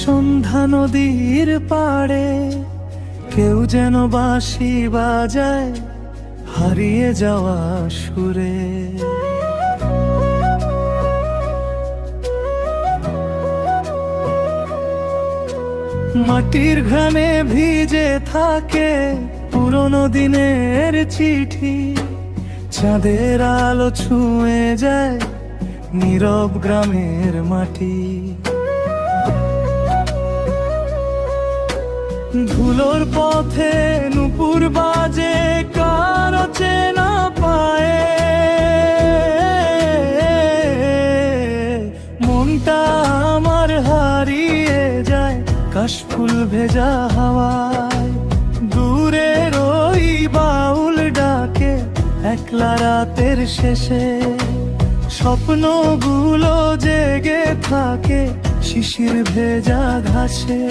সন্ধ্যা নদীর পাড়ে কেউ যেন বাঁশি বাজায় হারিয়ে যাওয়া সুরে। মাটির ঘামে ভিজে থাকে পুরনো দিনের চিঠি, চাঁদের আলো ছুঁয়ে যায় নীরব গ্রামের মাটি। ধুলোর পথে নুপুর বাজে কারো চেনা পায়ে, মনটা আমার হারিয়ে যায় কাশফুল ভেজা হাওয়ায়। দূরের ওই বাউল ডাকে একলা রাতের শেষে, স্বপ্নগুলো জেগে থাকে শিশির ভেজা ঘাসে।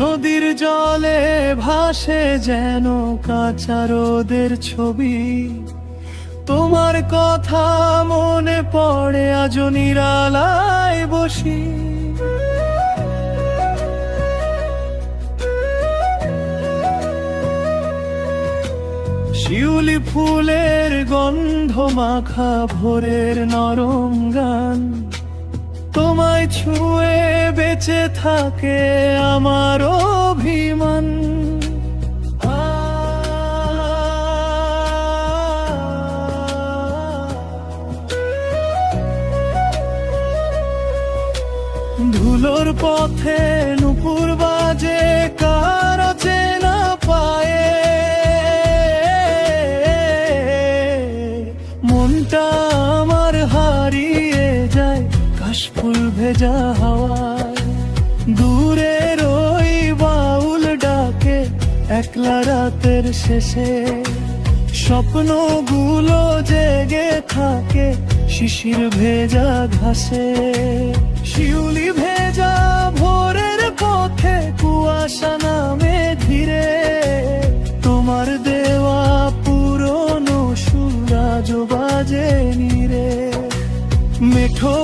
নদীর জলে ভাসে যেন কাঁচা রোদের ছবি, তোমার কথা মনে পড়ে আজও নিরালায় বসি। শিউলি ফুলের গন্ধ মাখা ভোরের নরম গান, তোমায় ছুঁয়ে বেঁচে থাকে আমার অভিমান। ধুলোর পথে নুপুর বাজে কারো চেনা পায়ে, মনটা আমার হারিয়ে যায় কাশফুল ভেজা হাওয়ায়। দূরের ওই বাউল ডাকে একলা রাতের শেষে, স্বপ্নগুলো জেগে থাকে শিশির ভেজা ঘাসে। শিউলি ভেজা ভোরের পথে কুয়াশা নামে ধীরে, তোমার দেওয়া পুরনো সুর আজও বাজে নীরে। মেঠো